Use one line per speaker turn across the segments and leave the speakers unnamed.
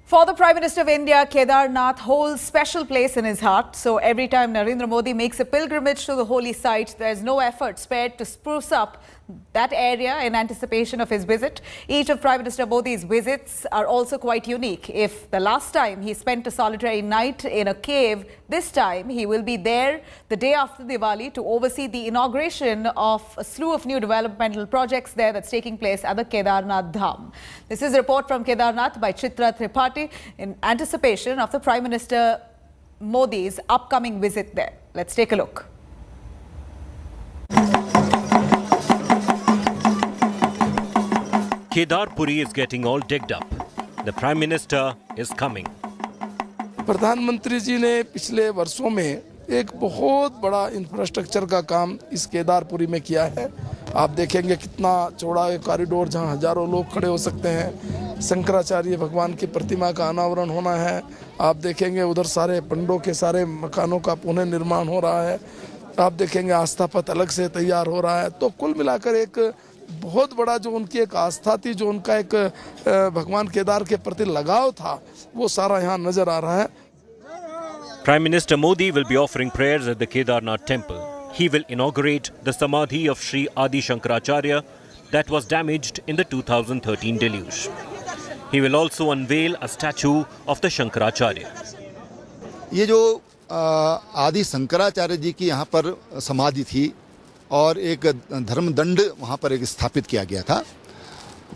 For the Prime Minister of India, Kedarnath holds special place in his heart. So every time Narendra Modi makes a pilgrimage to the holy site, there's no effort spared to spruce up that area in anticipation of his visit. Each of Prime Minister Modi's visits are also quite unique. If the last time he spent a solitary night in a cave, this time he will be there the day after Diwali to oversee the inauguration of a slew of new developmental projects there that's taking place at the Kedarnath Dham. This is a report from Kedarnath by Chitra Tripathi in anticipation of the Prime Minister Modi's upcoming visit there. Let's take a look.
Kedarpuri is getting all digged up. The Prime Minister is coming.
प्रधानमंत्री जी ने पिछले वर्षों में एक बहुत बड़ा infrastructure का काम इस केदारपुरी में किया है। आप देखेंगे कितना चौड़ा कॉरिडोर जहां हजारों लोग खड़े हो सकते हैं। शंकराचार्य भगवान की प्रतिमा का अनावरण होना है। आप देखेंगे उधर सारे पंडों के सारे मकानों का पुनः निर्माण हो रहा है। आप देखेंगे आस्था पथ अलग से तैयार हो रहा है। तो कुल मिलाकर एक बहुत बड़ा जो उनकी एक आस्था थी, जो उनका एक भगवान केदार के प्रति लगाव था, वो सारा यहाँ नजर आ रहा है।
Prime Minister Modi will be offering prayers at the Kedarnath temple. He will inaugurate the Samadhi of Sri Adi Shankaracharya that was damaged in the 2013 deluge. He will also unveil a statue of the Shankaracharya.
ये जो आदि शंकराचार्य जी की यहाँ पर समाधि थी और एक धर्मदंड वहाँ पर एक स्थापित किया गया था,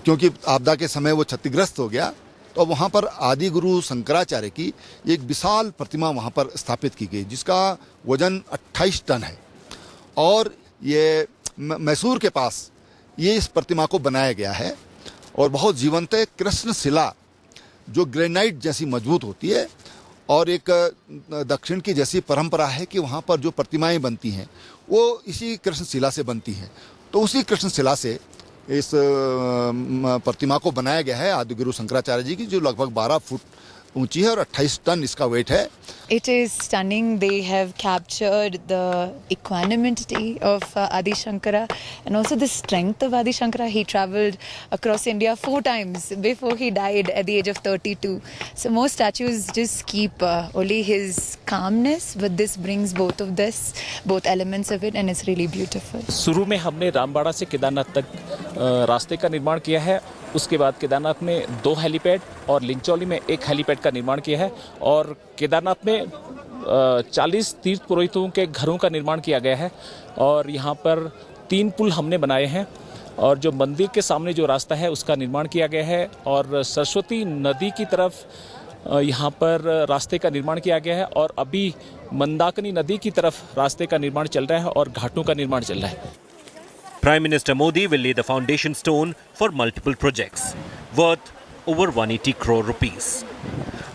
क्योंकि आपदा के समय वो क्षतिग्रस्त हो गया, तो वहाँ पर आदि गुरु शंकराचार्य की एक विशाल प्रतिमा वहाँ पर स्थापित की गई, जिसका वजन 28 टन है। और ये मैसूर के पास ये इस प्रतिमा को बनाया गया है और बहुत जीवंत है। कृष्ण शिला जो ग्रेनाइट जैसी मजबूत होती है और एक दक्षिण की जैसी परंपरा है कि वहाँ पर जो प्रतिमाएं बनती हैं वो इसी कृष्ण शिला से बनती हैं। तो उसी कृष्ण शिला से इस प्रतिमा को बनाया गया है आदि गुरु शंकराचार्य जी की, जो लगभग 12 फुट ऊंची है और 28 टन इसका वेट है।
It is stunning. They have captured the equanimity of Adi Shankara and also the strength of Adi Shankara. He travelled across India 4 times before he died at the age of 32. So most statues just keep only his calmness, but this brings both elements of it, and it's really beautiful.
शुरू में हमने रामबाड़ा से केदारनाथ तक रास्ते का निर्माण किया है। उसके बाद केदारनाथ में 2 हेलीपैड और लिंचौली में 1 हेलीपैड का निर्माण किया है और केदारनाथ में 40 तीर्थ पुरोहितों के घरों का निर्माण किया गया है और यहाँ पर 3 पुल हमने बनाए हैं और जो मंदिर के सामने जो रास्ता है उसका निर्माण किया गया है और सरस्वती नदी की तरफ यहाँ पर रास्ते का निर्माण किया गया है और अभी मंदाकिनी नदी की तरफ रास्ते का निर्माण चल रहा है और घाटों का निर्माण चल रहा है।
Prime Minister Modi will lay the foundation stone for multiple projects worth over 180 crore rupees.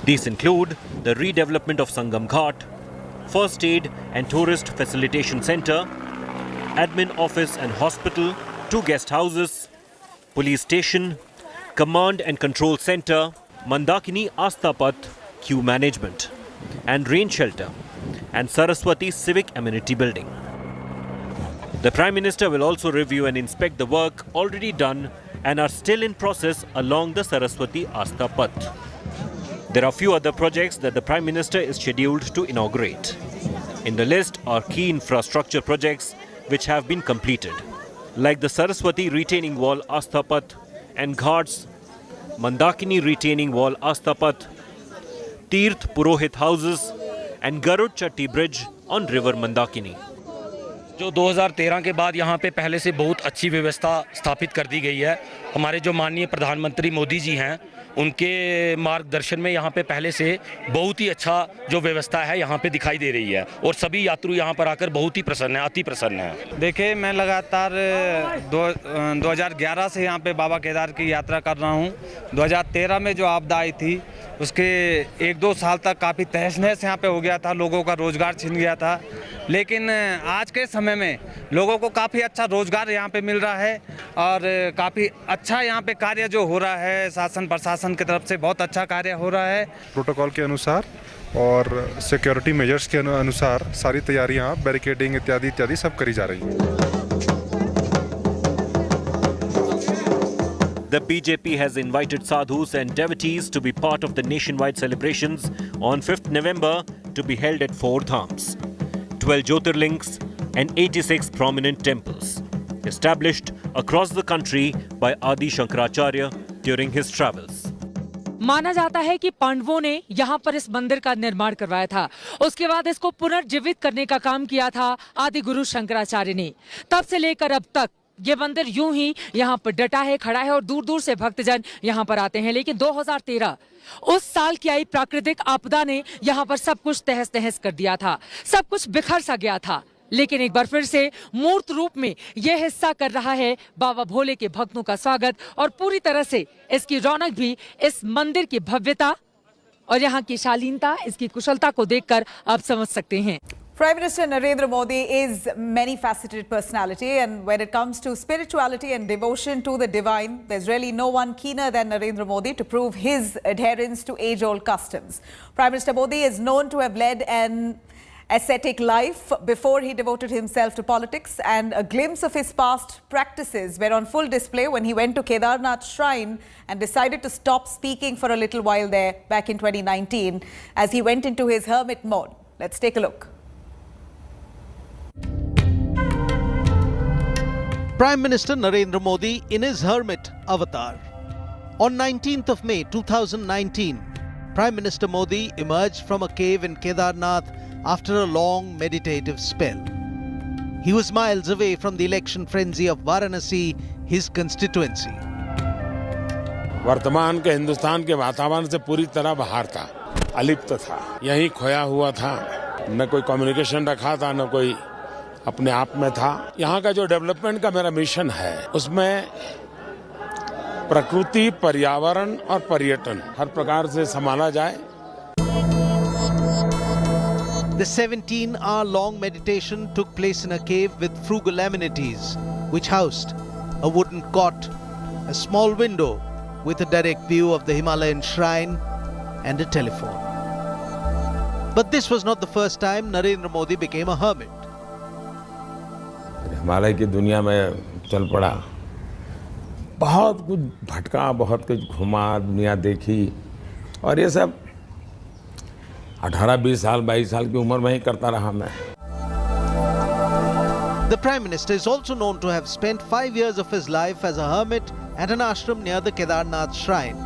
These include the redevelopment of Sangam Ghat, First Aid and Tourist Facilitation Centre, Admin Office and Hospital, 2 guest houses, Police Station, Command and Control Centre, Mandakini Astha Path, Queue Management, and Rain Shelter, and Saraswati Civic Amenity Building. The Prime Minister will also review and inspect the work already done and are still in process along the Saraswati Astha Path. There are few other projects that the Prime Minister is scheduled to inaugurate. In the list are key infrastructure projects which have been completed, like the Saraswati Retaining Wall Astha Path and Ghats, Mandakini Retaining Wall Astha Path, Tirth Purohit Houses and Garud Chatti Bridge on River Mandakini.
जो 2013 के बाद यहाँ पे पहले से बहुत अच्छी व्यवस्था स्थापित कर दी गई है। हमारे जो माननीय प्रधानमंत्री मोदी जी हैं, उनके मार्गदर्शन में यहाँ पे पहले से बहुत ही अच्छा जो व्यवस्था है यहाँ पे दिखाई दे रही है और सभी यात्रु यहाँ पर आकर बहुत ही प्रसन्न हैं, अति प्रसन्न हैं।
देखिए, मैं लगातार 2011 से यहाँ पे बाबा केदार की यात्रा कर रहा हूँ। 2013 में जो आपदा आई थी उसके 1-2 साल तक काफ़ी तहस नहस यहाँ पे हो गया था, लोगों का रोज़गार छिन गया था, लेकिन आज के समय में लोगों को काफ़ी अच्छा रोज़गार यहाँ पे मिल रहा है और काफ़ी अच्छा यहाँ पे कार्य जो हो रहा है, शासन प्रशासन की तरफ से बहुत अच्छा कार्य हो रहा है।
प्रोटोकॉल के अनुसार और सिक्योरिटी मेजर्स के अनुसार सारी तैयारियाँ, बैरिकेडिंग इत्यादि सब करी जा रही हैं।
The BJP has invited sadhus and devotees to be part of the nationwide celebrations on 5th November to be held at 4 dhams, 12 Jyotirlings and 86 prominent temples established across the country by Adi Shankaracharya during his travels.
माना जाता है कि पांडवों ने यहाँ पर इस मंदिर का निर्माण करवाया था। उसके बाद इसको पुनर्जीवित करने का काम किया था आदि गुरु शंकराचार्य ने। तब से लेकर अब तक ये मंदिर यूं ही यहाँ पर डटा है, खड़ा है और दूर दूर से भक्तजन यहाँ पर आते हैं। लेकिन 2013 उस साल की आई प्राकृतिक आपदा ने यहाँ पर सब कुछ तहस नहस कर दिया था, सब कुछ बिखर सा गया था। लेकिन एक बार फिर से मूर्त रूप में यह हिस्सा कर रहा है बाबा भोले के भक्तों का स्वागत और पूरी तरह से इसकी रौनक भी इस मंदिर की भव्यता और यहाँ की शालीनता, इसकी कुशलता को देखकर आप समझ सकते हैं।
Prime Minister Narendra Modi is many-faceted personality, and when it comes to spirituality and devotion to the divine, there's really no one keener than Narendra Modi to prove his adherence to age-old customs. Prime Minister Modi is known to have led an ascetic life before he devoted himself to politics, and a glimpse of his past practices were on full display when he went to Kedarnath Shrine and decided to stop speaking for a little while there back in 2019 as he went into his hermit mode. Let's take a look.
Prime Minister Narendra Modi in his hermit avatar. On 19th of May 2019, Prime Minister Modi emerged from a cave in Kedarnath after a long meditative spell. He was miles away from the election frenzy of Varanasi, his constituency.
वर्तमान के हिंदुस्तान के वातावरण से पूरी तरह बाहर था, अलिप्त था, यहीं खोया हुआ था। न कोई कम्युनिकेशन रखा था, न कोई अपने आप में था। यहाँ का जो डेवलपमेंट का मेरा मिशन है, उसमें प्रकृति, पर्यावरण और पर्यटन हर प्रकार से संभाला जाए।
The 17-hour-long meditation took place in a cave with frugal amenities, which housed a wooden cot, a small window with a direct view of the Himalayan shrine, and a telephone. But this was not the first time Narendra Modi became a hermit.
Himalaya की दुनिया में चल पड़ा, बहुत कुछ भटका, बहुत कुछ घुमा, दुनिया देखी, और ये सब 18-20 साल 22 साल की उम्र में ही करता रहा मैं।
The Prime Minister is also known to have spent 5 years of his life as a hermit at an ashram near the Kedarnath shrine.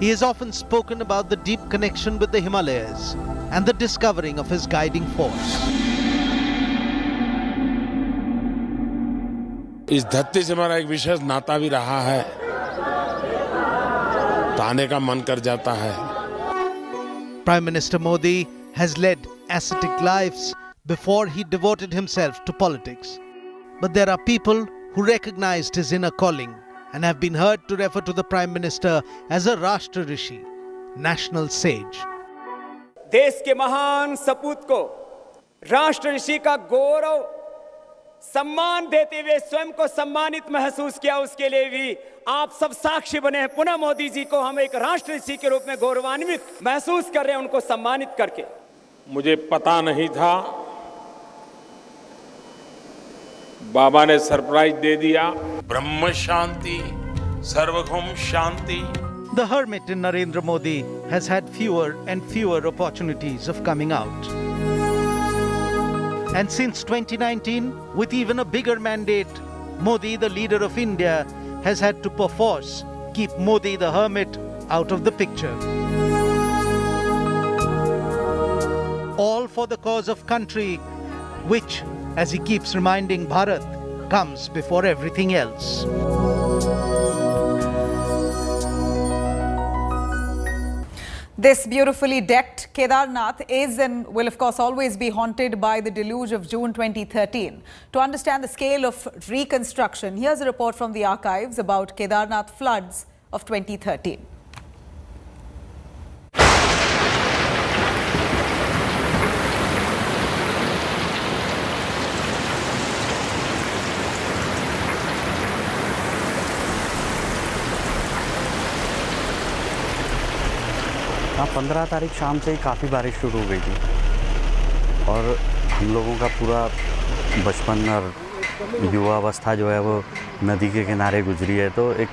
He has often spoken about the deep connection with the Himalayas and the discovering of his guiding force.
इस धरती से हमारा एक विशेष नाता भी रहा है, तो आने का मन कर जाता है।
Prime Minister Modi has led ascetic lives before he devoted himself to politics. But there are people who recognized his inner calling and have been heard to refer to the Prime Minister as a Rashtra Rishi, national sage.
देश के महान सपूत को राष्ट्र ऋषि का गौरव सम्मान देते हुए स्वयं को सम्मानित महसूस किया, उसके लिए भी आप सब साक्षी बने हैं। पुनः मोदी जी को हम एक राष्ट्र ऋषि के रूप में गौरवान्वित महसूस कर रहे हैं, उनको सम्मानित करके।
मुझे पता नहीं था, बाबा ने सरप्राइज दे दिया। ब्रह्म शांति, सर्वभौम शांति।
The hermit in Narendra Modi has had fewer and fewer opportunities of coming out. And since 2019, with even a bigger mandate, Modi, the leader of India, has had to perforce keep Modi the hermit out of the picture. All for the cause of country, which, as he keeps reminding Bharat, comes before everything else.
This beautifully decked Kedarnath is and will of course always be haunted by the deluge of June 2013. To understand the scale of reconstruction, here's a report from the archives about Kedarnath floods of 2013.
हाँ, 15 तारीख शाम से ही काफ़ी बारिश शुरू हो गई थी और हम लोगों का पूरा बचपन और युवा अवस्था जो है वो नदी के किनारे गुजरी है, तो एक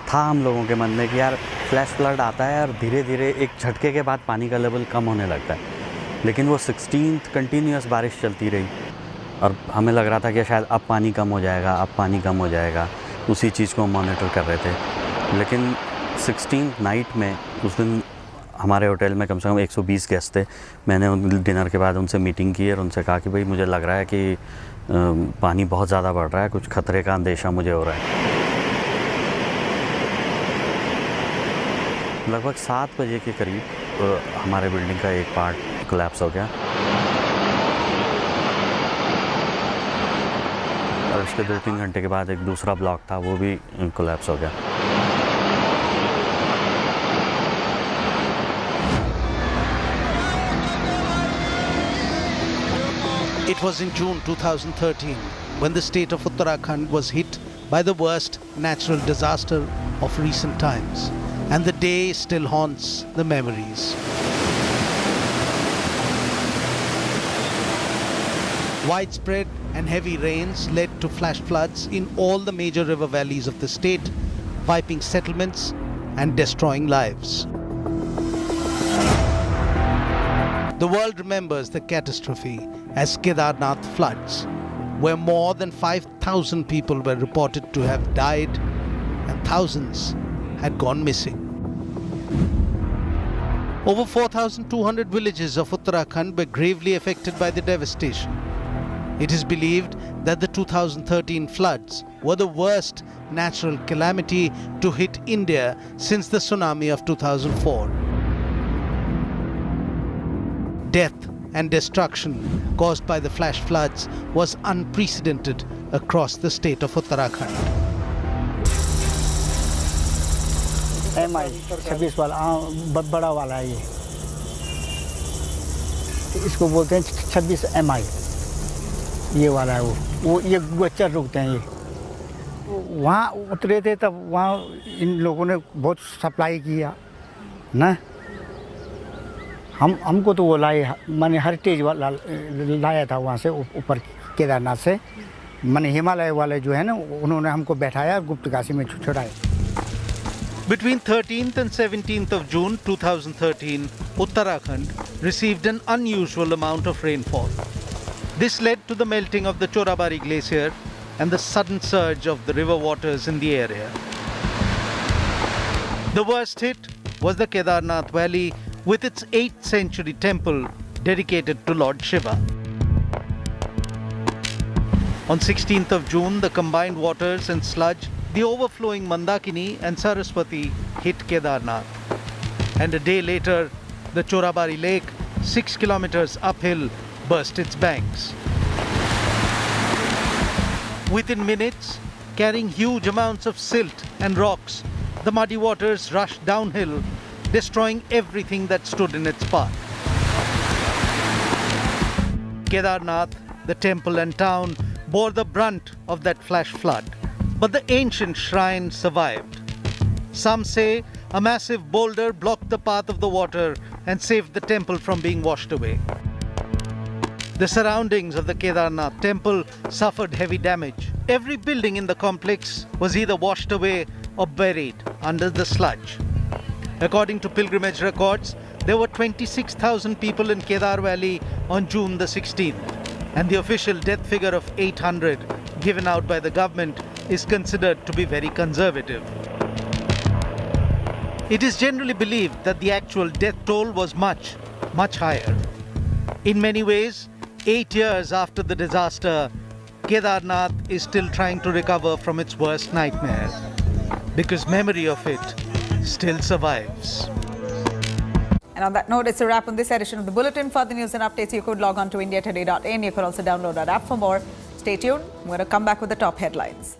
था हम लोगों के मन में कि यार फ्लैश फ्लड आता है और धीरे धीरे एक झटके के बाद पानी का लेवल कम होने लगता है, लेकिन वो 16th कंटिन्यूस बारिश चलती रही और हमें लग रहा था कि शायद अब पानी कम हो जाएगा, अब पानी कम हो जाएगा, उसी चीज़ को मॉनिटर कर रहे थे। लेकिन 16th नाइट में उस दिन हमारे होटल में कम से कम 120 गेस्ट थे। मैंने डिनर के बाद उनसे मीटिंग की और उनसे कहा कि भाई मुझे लग रहा है कि पानी बहुत ज़्यादा बढ़ रहा है, कुछ खतरे का अंदेशा मुझे हो रहा है। लगभग 7 बजे के करीब हमारे बिल्डिंग का एक पार्ट कोलैप्स हो गया और उसके 2-3 घंटे के बाद एक दूसरा ब्लॉक था, वो भी कोलैप्स हो गया।
It was in June 2013 when the state of Uttarakhand was hit by the worst natural disaster of recent times, and the day still haunts the memories. Widespread and heavy rains led to flash floods in all the major river valleys of the state, wiping settlements and destroying lives. The world remembers the catastrophe as Kedarnath floods, where more than 5,000 people were reported to have died and thousands had gone missing. Over 4,200 villages of Uttarakhand were gravely affected by the devastation. It is believed that the 2013 floods were the worst natural calamity to hit India since the tsunami of 2004. Death and destruction caused by the flash floods was unprecedented across the state of Uttarakhand.
MI 26 वाला बड़ा वाला है ये, इसको बोलते हैं 26 MI, ये वाला है वो ये गोचर रुकते हैं। ये वहाँ उतरे थे तब वहाँ इन लोगों ने बहुत सप्लाई किया ना, हमको तो वो लाए, मैंने हेरिटेज वाला लाया था वहाँ से ऊपर केदारनाथ से, मैंने हिमालय वाले जो है ना उन्होंने हमको बैठाया गुप्तकाशी में छुड़ाया।
Between 13th and 17th of June 2013, Uttarakhand received an unusual amount of rainfall. This led to the melting of the Chorabari glacier and the sudden surge of the river waters in the area. The worst hit was the Kedarnath Valley with its 8th century temple dedicated to Lord Shiva. On 16th of June, the combined waters and sludge, the overflowing Mandakini and Saraswati hit Kedarnath. And a day later, the Chorabari lake, 6 kilometers uphill, burst its banks. Within minutes, carrying huge amounts of silt and rocks, the muddy waters rushed downhill, destroying everything that stood in its path. Kedarnath, the temple and town, bore the brunt of that flash flood, but the ancient shrine survived. Some say a massive boulder blocked the path of the water and saved the temple from being washed away. The surroundings of the Kedarnath temple suffered heavy damage. Every building in the complex was either washed away or buried under the sludge. According to pilgrimage records, there were 26,000 people in Kedar Valley on June the 16th, and the official death figure of 800 given out by the government is considered to be very conservative. It is generally believed that the actual death toll was much, much higher. In many ways, 8 years after the disaster, Kedarnath is still trying to recover from its worst nightmare, because memory of it still survives.
And on that note, it's a wrap on this edition of the Bulletin. For the news and updates, you could log on to indiatoday.in. You could also download our app for more. Stay tuned. I'm going to come back with the top headlines.